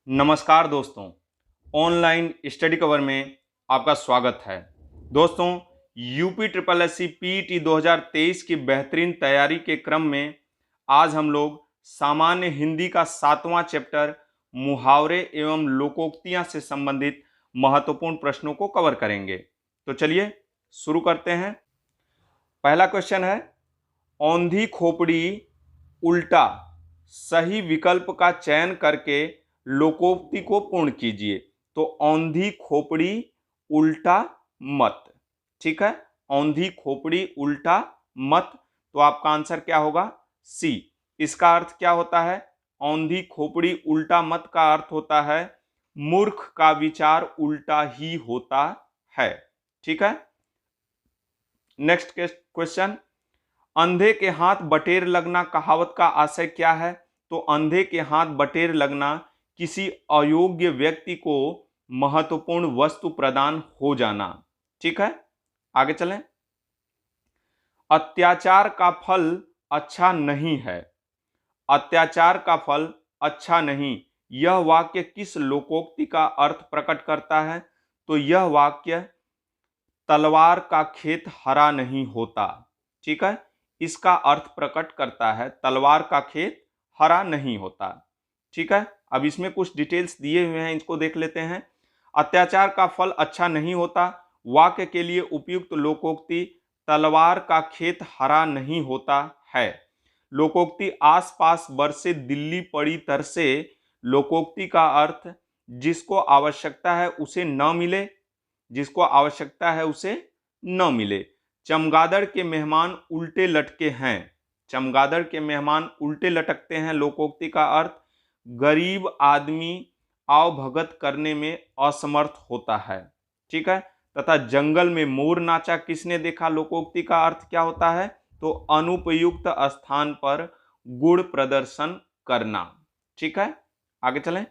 नमस्कार दोस्तों, online study cover में आपका स्वागत है। दोस्तों, UP triple S C PET 2023 की बेहतरीन तैयारी के क्रम में आज हम लोग सामान्य हिंदी का 7वां चैप्टर मुहावरे एवं लोकोक्तियां से संबंधित महत्वपूर्ण प्रश्नों को कवर करेंगे। तो चलिए शुरू करते हैं। पहला क्वेश्चन है, औंधी खोपड़ी उल्टा सही विकल्प का चयन करके लोकोक्ति को पूर्ण कीजिए। तो औंधी खोपड़ी उल्टा मत, ठीक है। औंधी खोपड़ी उल्टा मत, तो आपका आंसर क्या होगा? सी। इसका अर्थ क्या होता है? औंधी खोपड़ी उल्टा मत का अर्थ होता है मूर्ख का विचार उल्टा ही होता है, ठीक है। नेक्स्ट क्वेश्चन, अंधे के हाथ बटेर लगना कहावत का आशय क्या है? तो अंधे के हाथ बटेर लगना किसी अयोग्य व्यक्ति को महत्वपूर्ण वस्तु प्रदान हो जाना, ठीक है। आगे चलें। अत्याचार का फल अच्छा नहीं है। अत्याचार का फल अच्छा नहीं, यह वाक्य किस लोकोक्ति का अर्थ प्रकट करता है? तो यह वाक्य तलवार का खेत हरा नहीं होता, ठीक है। इसका अर्थ प्रकट करता है तलवार का खेत हरा नहीं होता, ठीक है। अब इसमें कुछ डिटेल्स दिए हुए हैं, इसको देख लेते हैं। अत्याचार का फल अच्छा नहीं होता, वाक्य के लिए उपयुक्त लोकोक्ति तलवार का खेत हरा नहीं होता है। लोकोक्ति आसपास बरसे दिल्ली पड़ी तरसे। लोकोक्ति का अर्थ जिसको आवश्यकता है उसे न मिले, जिसको आवश्यकता है उसे न मिले। चमगादड़ के मेहमान उल्टे लटके हैं। चमगादड़ के मेहमान उल्टे लटकते हैं, लोकोक्ति का अर्थ गरीब आदमी आवभगत करने में असमर्थ होता है, ठीक है। तथा जंगल में मोर नाचा किसने देखा, लोकोक्ति का अर्थ क्या होता है? तो अनुपयुक्त स्थान पर गुण प्रदर्शन करना, ठीक है। आगे चलें।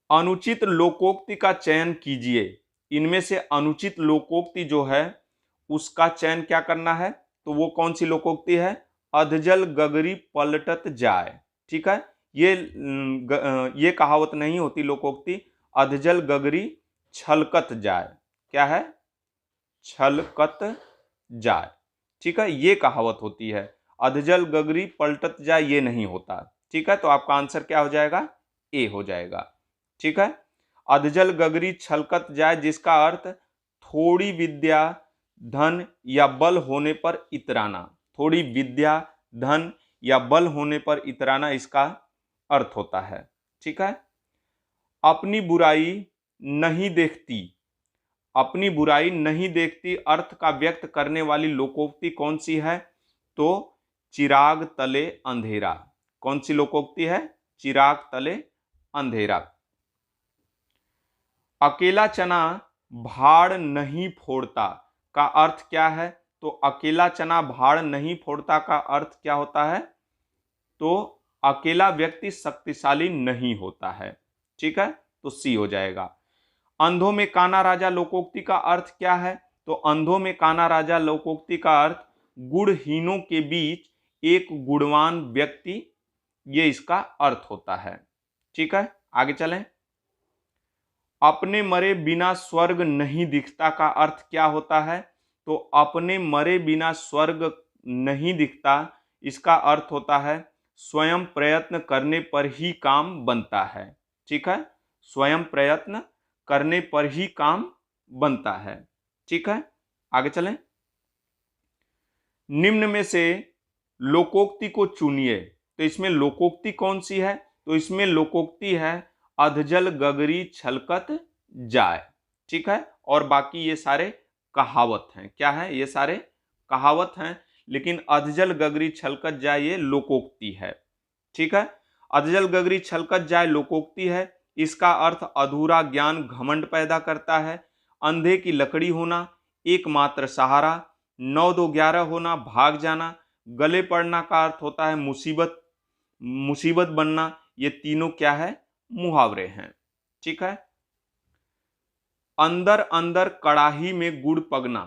अनुचित लोकोक्ति का चयन कीजिए। इनमें से अनुचित लोकोक्ति जो है उसका चयन क्या करना है? तो वो कौन सी लोकोक्ति है? अधजल गगरी पलटत जाए, ठीक है। ये कहावत नहीं होती लोकोक्ति। अधजल गगरी छलकत जाए, क्या है? छलकत जाए, ठीक है, ये कहावत होती है। अधजल गगरी पलटत जाए ये नहीं होता, ठीक है। तो आपका आंसर क्या हो जाएगा? ए हो जाएगा, ठीक है। अधजल गगरी छलकत जाए जिसका अर्थ थोड़ी विद्या धन या बल होने पर इतराना। थोड़ी विद्या धन या बल होने पर इतराना इसका अर्थ होता है, ठीक है। अपनी बुराई नहीं देखती। अपनी बुराई नहीं देखती अर्थ का व्यक्त करने वाली लोकोक्ति कौन सी है? तो चिराग तले अंधेरा। कौन सी लोकोक्ति है? चिराग तले अंधेरा। अकेला चना भाड़ नहीं फोड़ता का अर्थ क्या है? तो अकेला चना भाड़ नहीं फोड़ता का अर्थ क्या होता है? तो अकेला व्यक्ति शक्तिशाली नहीं होता है, ठीक है। तो सी हो जाएगा। अंधों में काना राजा लोकोक्ति का अर्थ क्या है? तो अंधों में काना राजा लोकोक्ति का अर्थ गुणहीनों के बीच एक गुणवान व्यक्ति, ये इसका अर्थ होता है, ठीक है। आगे चलें। अपने मरे बिना स्वर्ग नहीं दिखता का अर्थ क्या होता है? तो अपने मरे बिना स्वर्ग नहीं दिखता, इसका अर्थ होता है स्वयं प्रयत्न करने पर ही काम बनता है, ठीक है। स्वयं प्रयत्न करने पर ही काम बनता है, ठीक है। आगे चलें। निम्न में से लोकोक्ति को चुनिए। तो इसमें लोकोक्ति कौन सी है? तो इसमें लोकोक्ति है अधजल गगरी छलकत जाए, ठीक है। और बाकी ये सारे कहावत हैं। क्या है? ये सारे कहावत हैं, लेकिन अधजल गगरी छलकत जाए ये लोकोक्ति है, ठीक है। अधजल गगरी छलकत जाए लोकोक्ति है। इसका अर्थ अधूरा ज्ञान घमंड पैदा करता है। अंधे की लकड़ी होना, एकमात्र सहारा, 9 2 11 होना, भाग जाना, गले पड़ना का अर्थ होता है मुसीबत, मुसीबत बनना। ये तीनों क्या है? मुहावरे हैं, ठीक है। अंदर अंदर कड़ाही में गुड़ पगना।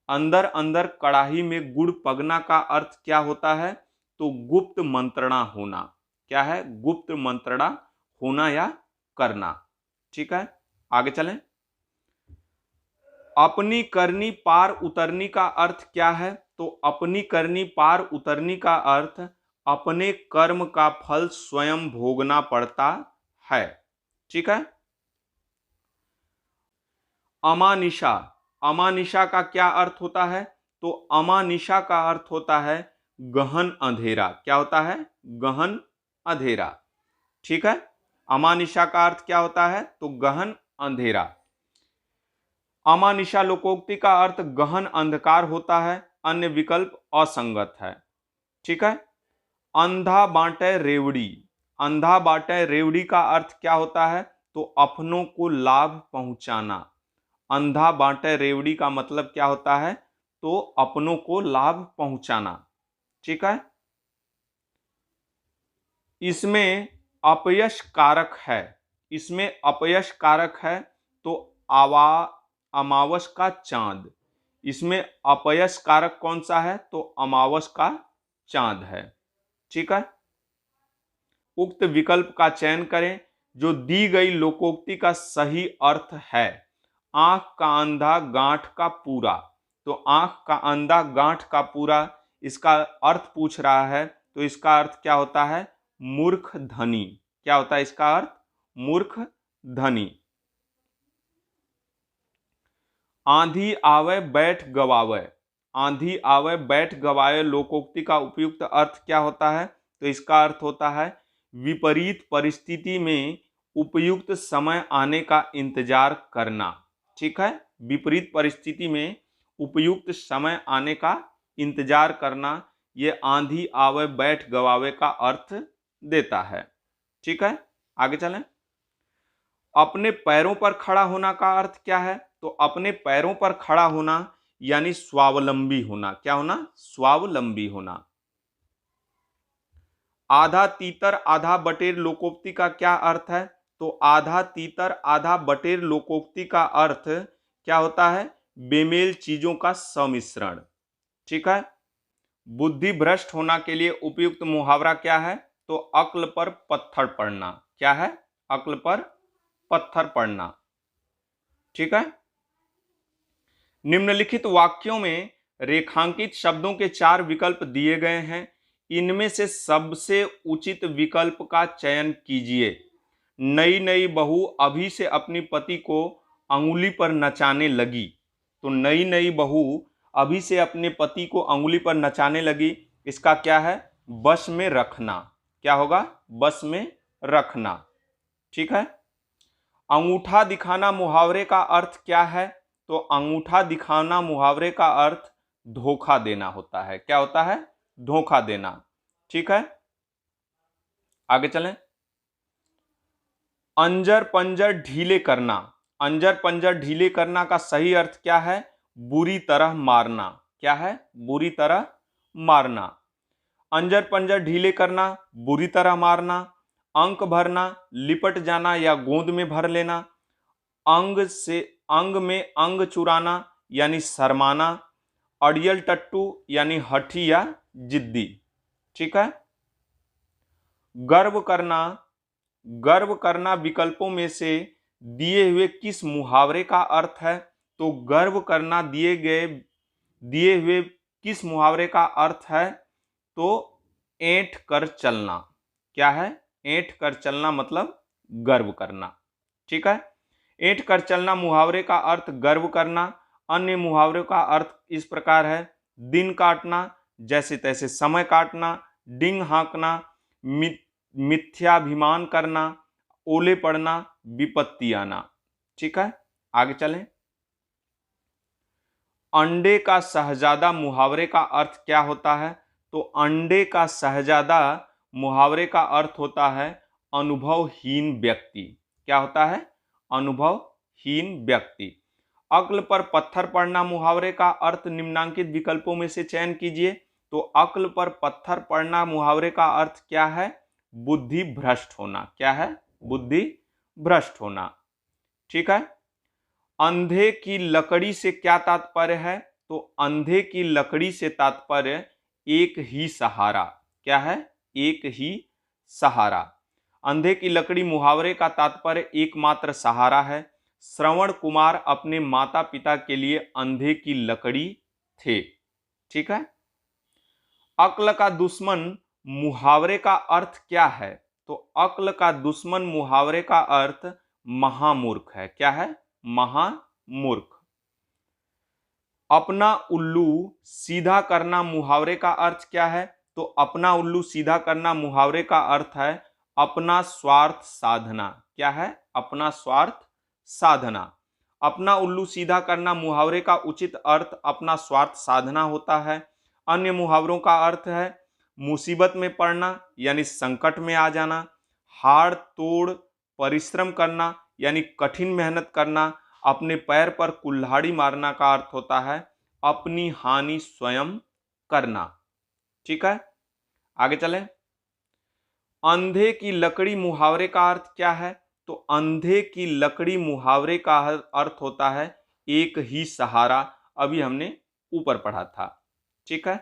अंदर अंदर कड़ाही में गुड़ पगना का अर्थ क्या होता है? तो गुप्त मंत्रणा होना, क्या है? गुप्त मंत्रणा होना या करना। ठीक है, आगे चलें। अपनी करनी पार उतरनी का अर्थ क्या है? तो अपनी करनी पार उतरनी का अर्थ अपने कर्म का फल स्वयं भोगना पड़ता है। ठीक है। अमानिशा, अमानिशा का क्या अर्थ होता है? तो अमानिशा का अर्थ होता है गहन अंधेरा। क्या होता है? गहन अंधेरा। ठीक है, अमानिशा का अर्थ क्या होता है? तो गहन अंधेरा। अमानिशा लोकोक्ति का अर्थ गहन अंधकार होता है, अन्य विकल्प असंगत है। ठीक है। अंधा बांटे रेवड़ी, अंधा बांटे रेवड़ी का अर्थ क्या होता है? तो अपनों को लाभ पहुंचाना। अंधा बांटे रेवड़ी का मतलब क्या होता है? तो अपनों को लाभ पहुंचाना। ठीक है। इसमें अपयश कारक है, इसमें अपयश कारक है तो अमावस का चांद। इसमें अपयश कारक कौन सा है? तो अमावस का चांद है। ठीक है। उक्त विकल्प का चयन करें जो दी गई लोकोक्ति का सही अर्थ है। आंख का अंधा गांठ का पूरा, तो आंख का अंधा गांठ का पूरा, इसका अर्थ पूछ रहा है, तो इसका अर्थ क्या होता है? मूर्ख धनी। क्या होता है इसका अर्थ? मूर्ख धनी। आंधी आवे बैठ गवावे, आंधी आवे बैठ गवाए लोकोक्ति का उपयुक्त अर्थ क्या होता है? तो इसका अर्थ होता है विपरीत परिस्थिति में उपयुक्त समय आने का इंतजार करना। ठीक है, विपरीत परिस्थिति में उपयुक्त समय आने का इंतजार करना, ये आंधी आवे बैठ गवावे का अर्थ देता है। ठीक है, आगे चलें। अपने पैरों पर खड़ा होना का अर्थ क्या है? तो अपने पैरों पर खड़ा होना यानी स्वावलंबी होना। क्या होना? स्वावलंबी होना। आधा तीतर आधा बटेर लोकोक्ति का क्या अर्थ है? तो आधा तीतर आधा बटेर लोकोक्ति का अर्थ क्या होता है? बेमेल चीजों का सम्मिश्रण। ठीक है। बुद्धि भ्रष्ट होना के लिए उपयुक्त मुहावरा क्या है? तो अक्ल पर पत्थर पड़ना। क्या है? अक्ल पर पत्थर पड़ना। ठीक है। निम्नलिखित वाक्यों में रेखांकित शब्दों के 4 विकल्प दिए गए हैं, इनमें से सबसे उचित विकल्प का चयन कीजिए। नई नई बहू अभी से अपनी पति को अंगुली पर नचाने लगी, तो नई नई बहू अभी से अपने पति को अंगुली पर नचाने लगी, इसका क्या है? बस में रखना। क्या होगा? बस में रखना। ठीक है। अंगूठा दिखाना मुहावरे का अर्थ क्या है? तो अंगूठा दिखाना मुहावरे का अर्थ धोखा देना होता है। क्या होता है? धोखा देना। ठीक है, आगे चलें। अंजर पंजर ढीले करना, अंजर पंजर ढीले करना का सही अर्थ क्या है? बुरी तरह मारना। क्या है? बुरी तरह मारना। अंजर पंजर ढीले करना, बुरी तरह मारना। अंक भरना, लिपट जाना या गोंद में भर लेना। अंग में अंग चुराना यानी शर्माना। अड़ियल टट्टू यानी हठी या जिद्दी। ठीक है। गर्व करना, गर्व करना विकल्पों में से दिए हुए किस मुहावरे का अर्थ है? तो गर्व करना दिए हुए किस मुहावरे का अर्थ है? तो ऐंठ कर चलना। क्या है? ऐंठ कर चलना मतलब गर्व करना। ठीक है। ऐंठ कर चलना मुहावरे का अर्थ गर्व करना। अन्य मुहावरे का अर्थ इस प्रकार है: दिन काटना, जैसे तैसे समय काटना, डिंग हाँकना, मिथ्याभिमान करना, ओले पड़ना, विपत्ति आना। ठीक है, आगे चलें। अंडे का शहजादा मुहावरे का अर्थ क्या होता है? तो अंडे का शहजादा मुहावरे का अर्थ होता है अनुभवहीन व्यक्ति। क्या होता है? अनुभवहीन व्यक्ति। अक्ल पर पत्थर पड़ना मुहावरे का अर्थ निम्नांकित विकल्पों में से चयन कीजिए। तो अक्ल पर पत्थर पड़ना मुहावरे का अर्थ क्या है? बुद्धि भ्रष्ट होना। क्या है? बुद्धि भ्रष्ट होना। ठीक है। अंधे की लकड़ी से क्या तात्पर्य है? तो अंधे की लकड़ी से तात्पर्य एक ही सहारा। क्या है? एक ही सहारा। अंधे की लकड़ी मुहावरे का तात्पर्य एकमात्र सहारा है। श्रवण कुमार अपने माता पिता के लिए अंधे की लकड़ी थे। ठीक है। अक्ल का दुश्मन मुहावरे का अर्थ क्या है? तो अक्ल का दुश्मन मुहावरे का अर्थ महामूर्ख है। क्या है? महामूर्ख। अपना उल्लू सीधा करना मुहावरे का अर्थ क्या है? तो अपना उल्लू सीधा करना मुहावरे का अर्थ है अपना स्वार्थ साधना। क्या है? अपना स्वार्थ साधना। अपना उल्लू सीधा करना मुहावरे का उचित अर्थ अपना स्वार्थ साधना होता है। अन्य मुहावरों का अर्थ है मुसीबत में पड़ना यानी संकट में आ जाना, हाड़ तोड़ परिश्रम करना यानी कठिन मेहनत करना, अपने पैर पर कुल्हाड़ी मारना का अर्थ होता है अपनी हानि स्वयं करना। ठीक है, आगे चलें। अंधे की लकड़ी मुहावरे का अर्थ क्या है? तो अंधे की लकड़ी मुहावरे का अर्थ होता है एक ही सहारा। अभी हमने ऊपर पढ़ा था। ठीक है।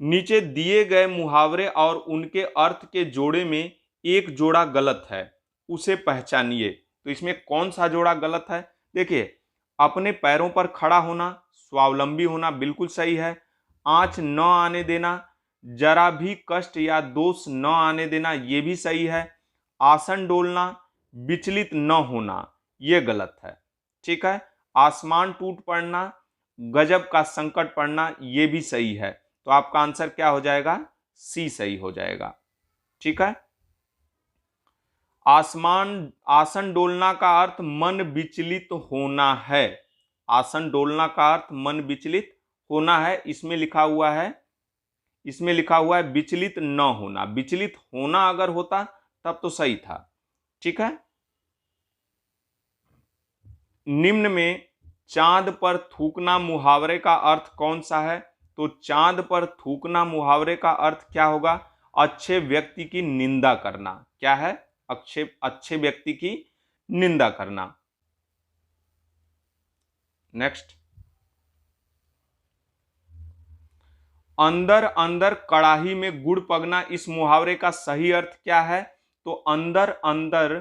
नीचे दिए गए मुहावरे और उनके अर्थ के जोड़े में एक जोड़ा गलत है, उसे पहचानिए। तो इसमें कौन सा जोड़ा गलत है? देखिए, अपने पैरों पर खड़ा होना, स्वावलंबी होना बिल्कुल सही है। आंच न आने देना, जरा भी कष्ट या दोष न आने देना, ये भी सही है। आसन डोलना, विचलित न होना, ये गलत है। ठीक है। आसमान टूट पड़ना, गजब का संकट पड़ना, ये भी सही है। तो आपका आंसर क्या हो जाएगा? सी सही हो जाएगा। ठीक है। आसन डोलना का अर्थ मन विचलित होना है। आसन डोलना का अर्थ मन विचलित होना है। इसमें लिखा हुआ है विचलित न होना। विचलित होना अगर होता तब तो सही था। ठीक है। निम्न में चांद पर थूकना मुहावरे का अर्थ कौन सा है? तो चांद पर थूकना मुहावरे का अर्थ क्या होगा? अच्छे व्यक्ति की निंदा करना। क्या है? अच्छे व्यक्ति की निंदा करना। नेक्स्ट, अंदर अंदर कड़ाही में गुड़ पगना, इस मुहावरे का सही अर्थ क्या है? तो अंदर अंदर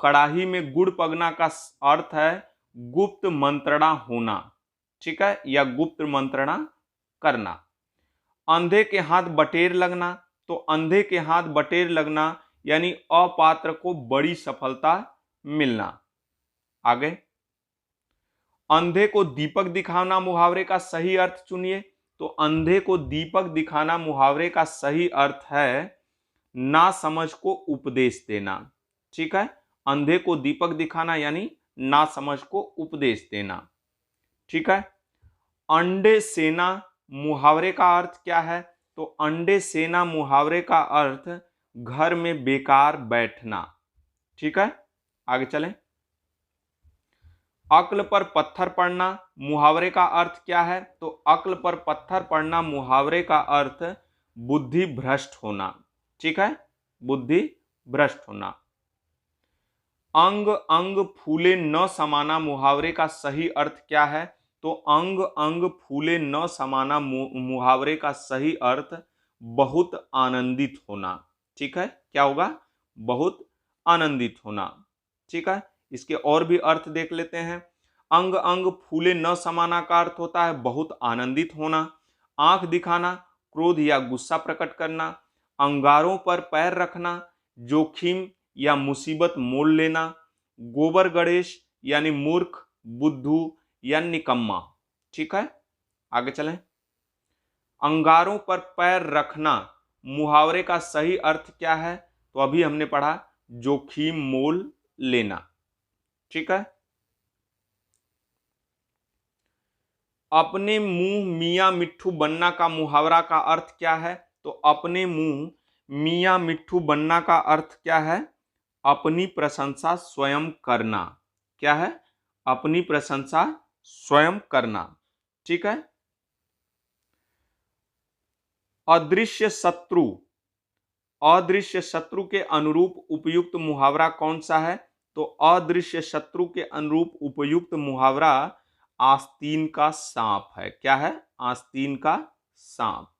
कड़ाही में गुड़ पगना का अर्थ है गुप्त मंत्रणा होना। ठीक है, या गुप्त मंत्रणा करना। अंधे के हाथ बटेर लगना, तो अंधे के हाथ बटेर लगना यानी अपात्र को बड़ी सफलता मिलना। आगे, अंधे को दीपक दिखाना मुहावरे का सही अर्थ चुनिए। तो अंधे को दीपक दिखाना मुहावरे का सही अर्थ है ना समझ को उपदेश देना। ठीक है, अंधे को दीपक दिखाना यानी ना समझ को उपदेश देना। ठीक है। अंडे सेना मुहावरे का अर्थ क्या है? तो अंडे सेना मुहावरे का अर्थ घर में बेकार बैठना। ठीक है, आगे चलें। अक्ल पर पत्थर पड़ना मुहावरे का अर्थ क्या है? तो अक्ल पर पत्थर पड़ना मुहावरे का अर्थ बुद्धि भ्रष्ट होना। ठीक है, बुद्धि भ्रष्ट होना। अंग अंग फूले न समाना मुहावरे का सही अर्थ क्या है? तो अंग अंग फूले न समाना मुहावरे का सही अर्थ बहुत आनंदित होना। ठीक है, क्या होगा? बहुत आनंदित होना। ठीक है, इसके और भी अर्थ देख लेते हैं। अंग अंग फूले न समाना का अर्थ होता है बहुत आनंदित होना। आंख दिखाना, क्रोध या गुस्सा प्रकट करना। अंगारों पर पैर रखना, जोखिम या मुसीबत मोल लेना। गोबर गणेश यानी मूर्ख, बुद्धू या निकम्मा। ठीक है, आगे चलें। अंगारों पर पैर रखना मुहावरे का सही अर्थ क्या है? तो अभी हमने पढ़ा जोखिम मोल लेना। ठीक है। अपने मुंह मियां मिट्ठू बनना का मुहावरा का अर्थ क्या है? तो अपने मुंह मियां मिट्ठू बनना का अर्थ क्या है? अपनी प्रशंसा स्वयं करना। क्या है? अपनी प्रशंसा स्वयं करना। ठीक है। अदृश्य शत्रु, अदृश्य शत्रु के अनुरूप उपयुक्त मुहावरा कौन सा है? तो अदृश्य शत्रु के अनुरूप उपयुक्त मुहावरा आस्तीन का सांप है। क्या है? आस्तीन का सांप।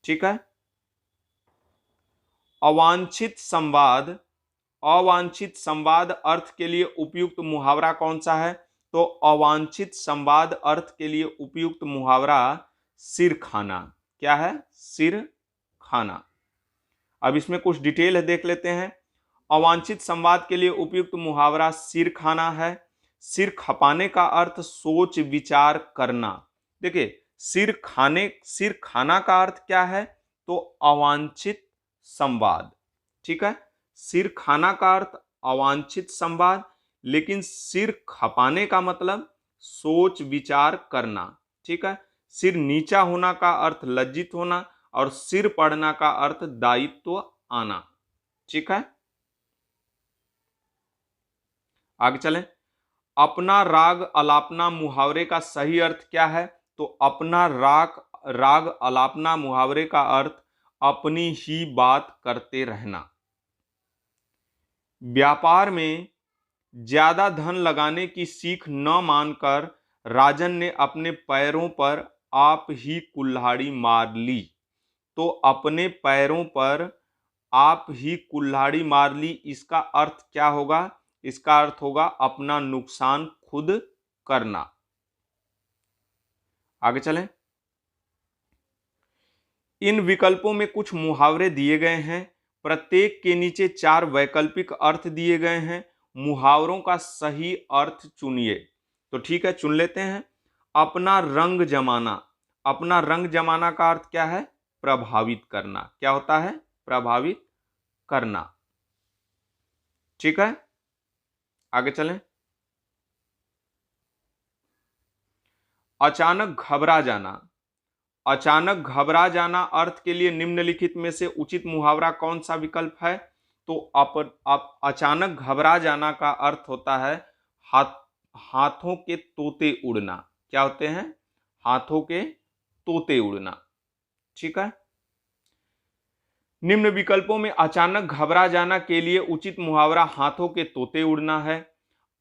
ठीक है। अवांछित संवाद, अवांछित संवाद अर्थ के लिए उपयुक्त मुहावरा कौन सा है? तो अवांछित संवाद अर्थ के लिए उपयुक्त मुहावरा सिर खाना। क्या है? सिर खाना। अब इसमें कुछ डिटेल है, देख लेते हैं। अवांछित संवाद के लिए उपयुक्त मुहावरा सिर खाना है। सिर खपाने का अर्थ सोच विचार करना। देखिए, सिर खाना का अर्थ क्या है? तो अवांछित संवाद। ठीक है, सिर खाना का अर्थ अवांछित संवाद, लेकिन सिर खपाने का मतलब सोच विचार करना। ठीक है, सिर नीचा होना का अर्थ लज्जित होना, और सिर पड़ना का अर्थ दायित्व आना। ठीक है, आगे चलें। अपना राग अलापना मुहावरे का सही अर्थ क्या है? तो अपना राग अलापना मुहावरे का अर्थ अपनी ही बात करते रहना। व्यापार में ज्यादा धन लगाने की सीख न मानकर राजन ने अपने पैरों पर आप ही कुल्हाड़ी मार ली। तो अपने पैरों पर आप ही कुल्हाड़ी मार ली, इसका अर्थ क्या होगा? इसका अर्थ होगा अपना नुकसान खुद करना। आगे चलें। इन विकल्पों में कुछ मुहावरे दिए गए हैं, प्रत्येक के नीचे 4 वैकल्पिक अर्थ दिए गए हैं। मुहावरों का सही अर्थ चुनिए। तो ठीक है, चुन लेते हैं। अपना रंग जमाना, अपना रंग जमाना का अर्थ क्या है? प्रभावित करना। क्या होता है? प्रभावित करना। ठीक है, आगे चलें। अचानक घबरा जाना, अचानक घबरा जाना अर्थ के लिए निम्नलिखित में से उचित मुहावरा कौन सा विकल्प है? तो अचानक घबरा जाना का अर्थ होता है हाथों के तोते उड़ना। क्या होते हैं? हाथों के तोते उड़ना। ठीक है, निम्न विकल्पों में अचानक घबरा जाना के लिए उचित मुहावरा हाथों के तोते उड़ना है।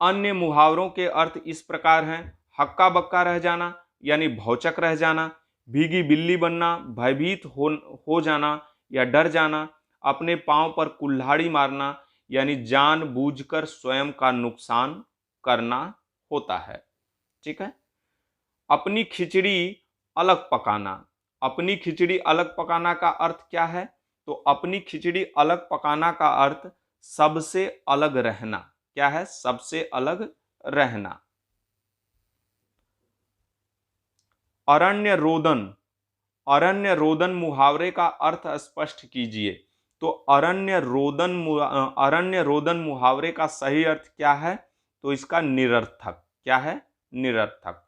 अन्य मुहावरों के अर्थ इस प्रकार हैं: हक्का बक्का रह जाना यानी भौचक रह जाना, भीगी बिल्ली बनना, भयभीत हो जाना या डर जाना, अपने पांव पर कुल्हाड़ी मारना यानी जानबूझकर स्वयं का नुकसान करना होता है। ठीक है, अपनी खिचड़ी अलग पकाना, अपनी खिचड़ी अलग पकाना का अर्थ क्या है? तो अपनी खिचड़ी अलग पकाना का अर्थ सबसे अलग रहना। क्या है? सबसे अलग रहना। अरण्य रोदन, अरण्य रोदन मुहावरे का अर्थ स्पष्ट कीजिए। तो अरण्य रोदन मुहावरे का सही अर्थ क्या है? तो इसका निरर्थक। क्या है? निरर्थक।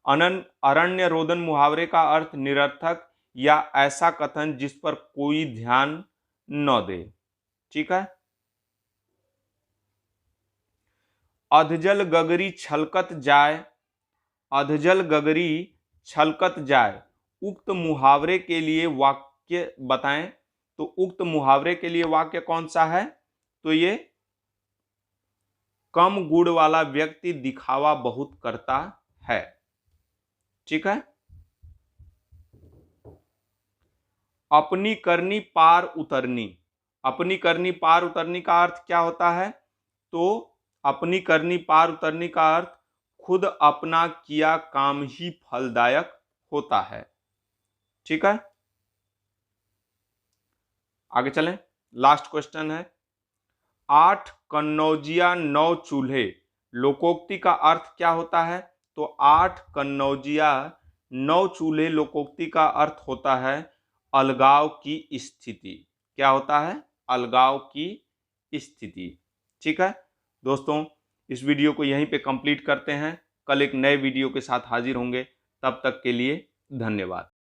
अरण्य रोदन मुहावरे का अर्थ निरर्थक या ऐसा कथन जिस पर कोई ध्यान न दे। ठीक है, अधजल गगरी छलकत जाए, अधजल गगरी छलकत जाए, उक्त मुहावरे के लिए वाक्य बताएं। तो उक्त मुहावरे के लिए वाक्य कौन सा है? तो ये कम गुड़ वाला व्यक्ति दिखावा बहुत करता है। ठीक है, अपनी करनी पार उतरनी, अपनी करनी पार उतरनी का अर्थ क्या होता है? तो अपनी करनी पार उतरनी का अर्थ खुद अपना किया काम ही फलदायक होता है। ठीक है, आगे चलें। लास्ट क्वेश्चन है, 8 कन्नौजिया 9 चूल्हे लोकोक्ति का अर्थ क्या होता है? तो 8 कन्नौजिया 9 चूल्हे लोकोक्ति का अर्थ होता है अलगाव की स्थिति। क्या होता है? अलगाव की स्थिति। ठीक है दोस्तों, इस वीडियो को यहीं पे कंप्लीट करते हैं। कल एक नए वीडियो के साथ हाजिर होंगे। तब तक के लिए धन्यवाद।